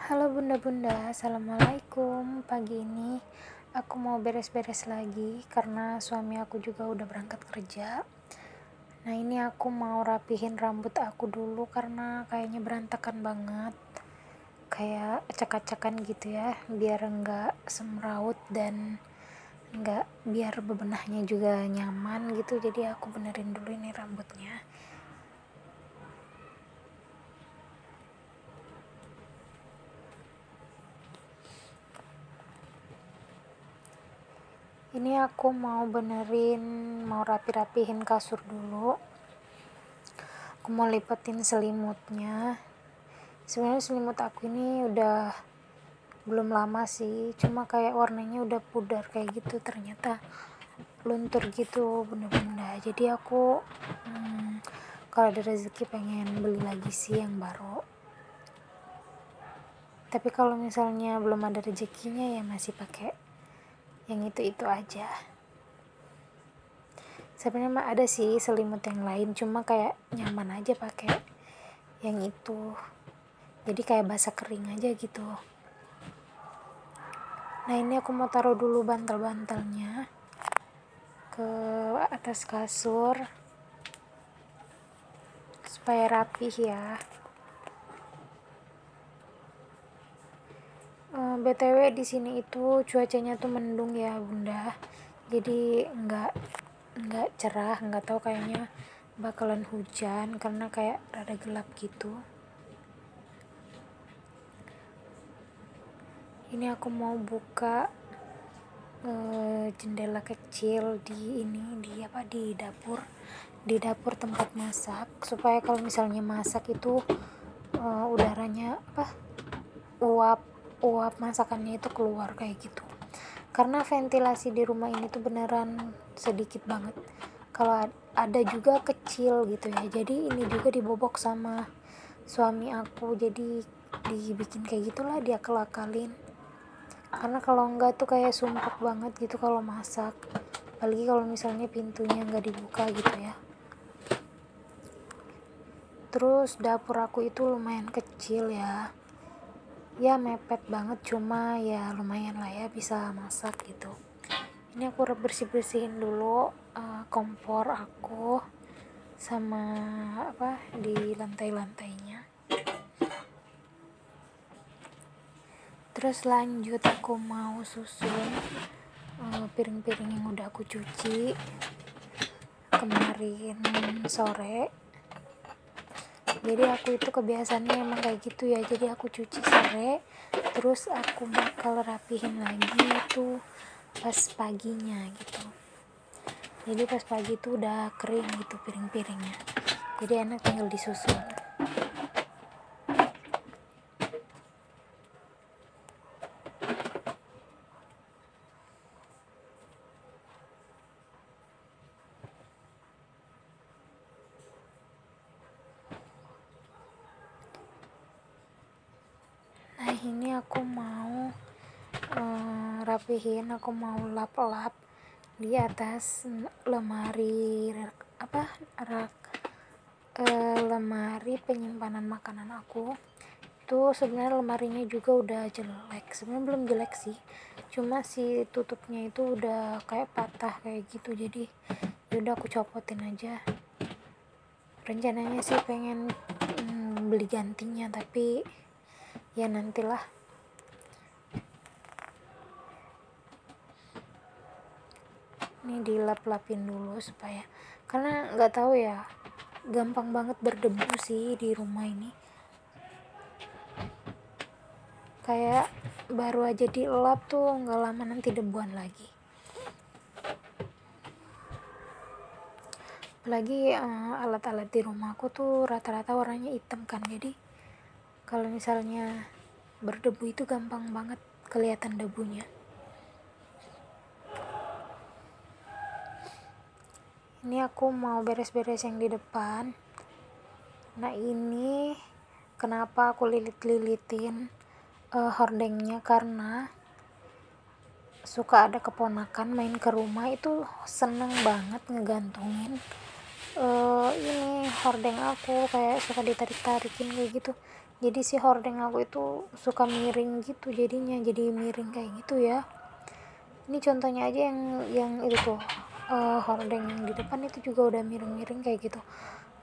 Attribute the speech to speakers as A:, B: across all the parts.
A: Halo bunda-bunda, assalamualaikum. Pagi ini aku mau beres-beres lagi karena suami aku juga udah berangkat kerja. Nah ini aku mau rapihin rambut aku dulu karena kayaknya berantakan banget, kayak acak-acakan gitu ya, biar enggak semraut dan enggak, biar bebenahnya juga nyaman gitu. Jadi aku benerin dulu ini rambutnya. Ini aku mau mau rapi-rapihin kasur dulu. Aku mau lipetin selimutnya. Sebenarnya selimut aku ini udah belum lama sih, cuma kayak warnanya udah pudar kayak gitu, ternyata luntur gitu bunda-bunda. Jadi aku kalau ada rezeki pengen beli lagi sih yang baru, tapi kalau misalnya belum ada rezekinya ya masih pakai yang itu aja. Sebenarnya mah ada sih selimut yang lain, cuma kayak nyaman aja pakai yang itu, jadi kayak basah kering aja gitu. Nah ini aku mau taruh dulu bantal-bantalnya ke atas kasur supaya rapih ya. BTW di sini itu cuacanya tuh mendung ya bunda, jadi nggak cerah, nggak tahu, kayaknya bakalan hujan karena kayak rada gelap gitu. Ini aku mau buka jendela kecil di dapur tempat masak, supaya kalau misalnya masak itu udaranya uap masakannya itu keluar kayak gitu. Karena ventilasi di rumah ini tuh beneran sedikit banget, kalau ada juga kecil gitu ya. Jadi ini juga dibobok sama suami aku, jadi dibikin kayak gitulah, dia kelakalin. Karena kalau enggak tuh kayak sumpek banget gitu kalau masak, apalagi kalau misalnya pintunya enggak dibuka gitu ya. Terus dapur aku itu lumayan kecil ya, mepet banget, cuma ya lumayan lah ya, bisa masak gitu. Ini aku bersih-bersihin dulu kompor aku sama di lantai-lantainya. Terus lanjut aku mau susun piring-piring yang udah aku cuci kemarin sore. Jadi aku itu kebiasaannya emang kayak gitu ya, jadi aku cuci sore, terus aku bakal rapihin lagi itu pas paginya gitu. Jadi pas pagi itu udah kering gitu piring-piringnya, jadi enak tinggal disusun. Nah ini aku mau rapihin, aku mau lap-lap di atas lemari lemari penyimpanan makanan aku. Itu sebenarnya lemarinya juga udah jelek, sebenarnya belum jelek sih, cuma si tutupnya itu udah kayak patah kayak gitu, jadi yaudah aku copotin aja. Rencananya sih pengen beli gantinya, tapi ya nantilah. Ini dilap-lapin dulu supaya, karena nggak tahu ya, gampang banget berdebu sih di rumah ini. Kayak baru aja dilap tuh nggak lama nanti debuan lagi. Apalagi alat-alat di rumahku tuh rata-rata warnanya hitam kan, jadi kalau misalnya berdebu itu gampang banget kelihatan debunya. Ini aku mau beres-beres yang di depan. Nah ini kenapa aku lilit-lilitin hordengnya, karena suka ada keponakan main ke rumah itu seneng banget ngegantungin ini hordeng aku, kayak suka ditarik-tarikin kayak gitu. jadi si hordeng aku itu suka miring gitu, jadinya jadi miring kayak gitu ya. Ini contohnya aja yang itu tuh, hordeng yang di depan itu juga udah miring-miring kayak gitu,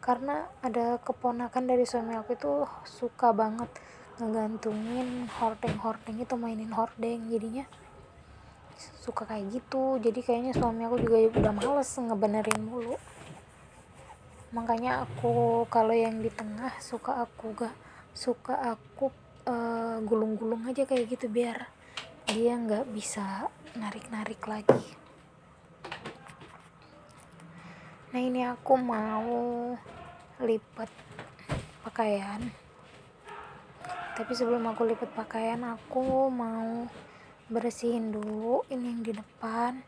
A: karena ada keponakan dari suami aku itu suka banget ngegantungin hordeng itu, mainin hordeng, jadinya suka kayak gitu. Jadi kayaknya suami aku juga udah males ngebenerin mulu, makanya aku kalau yang di tengah suka aku gulung-gulung aja kayak gitu biar dia nggak bisa narik-narik lagi. Nah ini aku mau lipat pakaian, tapi sebelum aku lipat pakaian aku mau bersihin dulu ini yang di depan.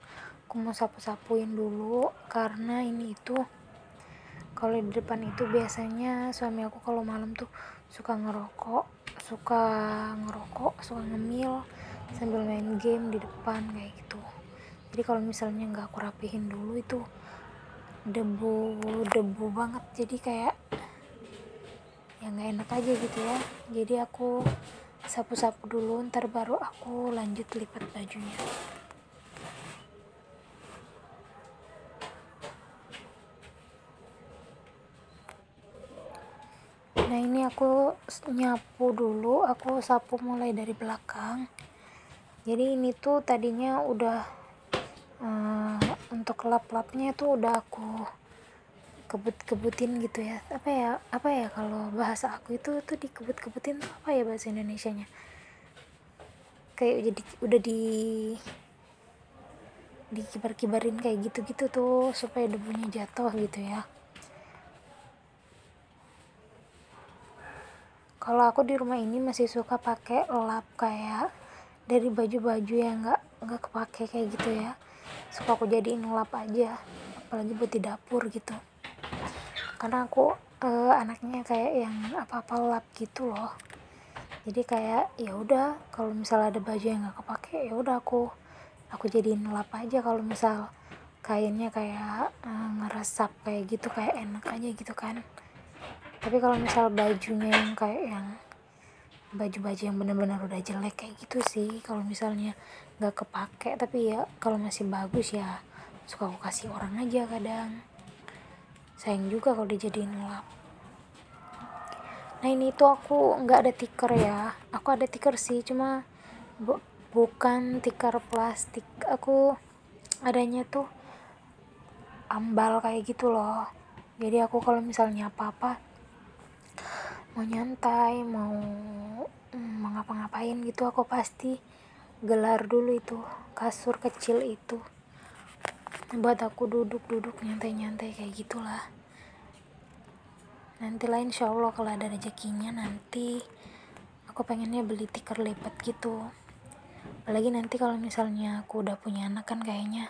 A: Aku mau sapu-sapuin dulu karena ini itu kalau di depan itu biasanya suami aku kalau malam tuh suka ngerokok, suka ngemil sambil main game di depan kayak gitu. Jadi kalau misalnya nggak aku rapihin dulu itu debu banget, jadi kayak ya nggak enak aja gitu ya. Jadi aku sapu-sapu dulu, ntar baru aku lanjut lipat bajunya. Nah ini aku nyapu dulu, aku sapu mulai dari belakang. Jadi ini tuh tadinya udah untuk lap-lapnya tuh udah aku kebut-kebutin gitu ya. Apa ya kalau bahasa aku itu tuh dikebut-kebutin tuh apa ya bahasa Indonesianya? Kayak jadi udah dikibar-kibarin kayak gitu-gitu tuh supaya debunya jatuh gitu ya. Kalau aku di rumah ini masih suka pakai lap kayak dari baju-baju yang nggak kepake kayak gitu ya, suka aku jadiin lap aja, apalagi buat di dapur gitu, karena aku anaknya kayak yang apa-apa lap gitu loh. Jadi kayak ya udah kalau misalnya ada baju yang nggak kepake ya udah aku jadiin lap aja. Kalau misal kainnya kayak ngeresap kayak gitu kayak enak aja gitu kan. Tapi kalau misal bajunya yang kayak yang baju-baju yang benar-benar udah jelek kayak gitu sih, kalau misalnya nggak kepake tapi ya kalau masih bagus ya suka aku kasih orang aja. Kadang sayang juga kalau dijadiin lap. Nah ini tuh aku nggak ada tikar ya, aku ada tikar sih cuma bukan tikar plastik, aku adanya tuh ambal kayak gitu loh. Jadi aku kalau misalnya apa-apa mau nyantai mau ngapa-ngapain gitu aku pasti gelar dulu itu kasur kecil itu buat aku duduk nyantai-nyantai kayak gitulah. Nanti lah insyaallah kalau ada rezekinya nanti aku pengennya beli tikar lipat gitu. Apalagi nanti kalau misalnya aku udah punya anak kan kayaknya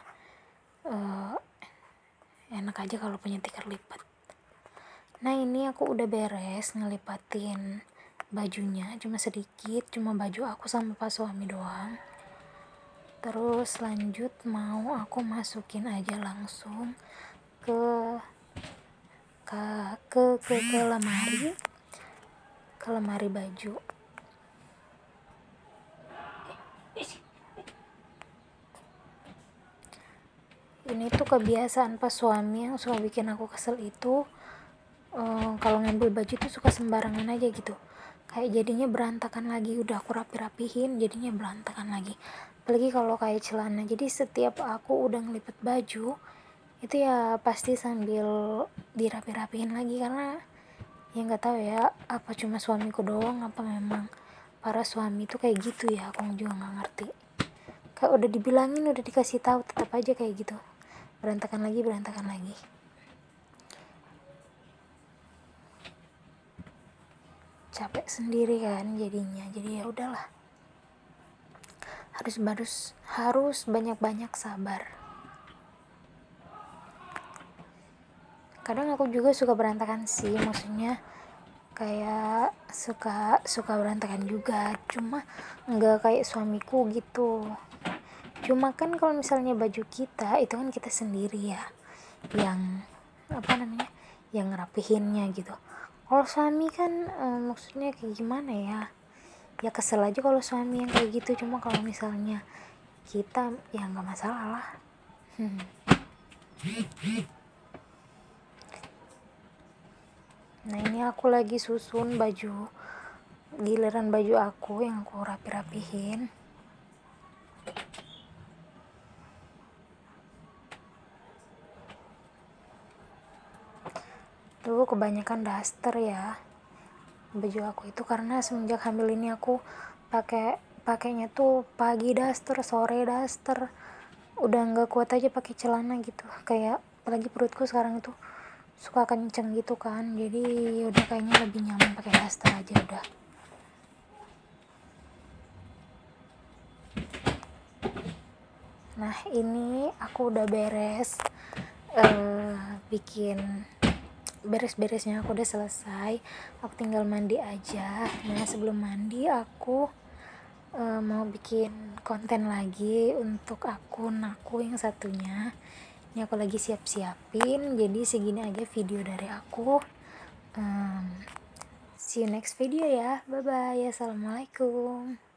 A: enak aja kalau punya tikar lipat. Nah ini aku udah beres ngelipatin bajunya, cuma sedikit, cuma baju aku sama pas suami doang. Terus lanjut mau aku masukin aja langsung ke lemari baju. Ini tuh kebiasaan pas suami yang suka bikin aku kesel itu, kalau ngambil baju tuh suka sembarangan aja gitu, kayak jadinya berantakan lagi. Udah aku rapihin jadinya berantakan lagi. Apalagi kalau kayak celana, jadi setiap aku udah ngelipet baju itu ya pasti sambil dirapihin lagi, karena ya nggak tahu ya apa cuma suamiku doang apa memang para suami tuh kayak gitu ya, aku juga nggak ngerti. Kayak udah dibilangin udah dikasih tahu tetap aja kayak gitu, berantakan lagi. Capek sendiri kan jadinya. Jadi ya udahlah, harus banyak sabar. Kadang aku juga suka berantakan sih, maksudnya kayak suka berantakan juga, cuma nggak kayak suamiku gitu. Cuma kan kalau misalnya baju kita itu kan kita sendiri ya yang yang ngerapihinnya gitu. Kalau suami kan maksudnya kayak gimana ya, ya kesel aja kalau suami yang kayak gitu. Cuma kalau misalnya kita ya nggak masalah lah. Nah ini aku lagi susun baju, giliran baju aku yang aku rapi-rapihin. Dulu kebanyakan daster ya baju aku itu, karena semenjak hamil ini aku pakainya tuh pagi daster, sore daster, udah nggak kuat aja pakai celana gitu. Kayak apalagi perutku sekarang itu suka kenceng gitu kan, jadi udah kayaknya lebih nyaman pakai daster aja udah. Nah ini aku udah beres bikin beres-beresnya, aku udah selesai, aku tinggal mandi aja. Nah sebelum mandi aku mau bikin konten lagi untuk akun aku yang satunya. Ini aku lagi siap-siapin, jadi segini aja video dari aku. See you next video ya, bye bye, assalamualaikum.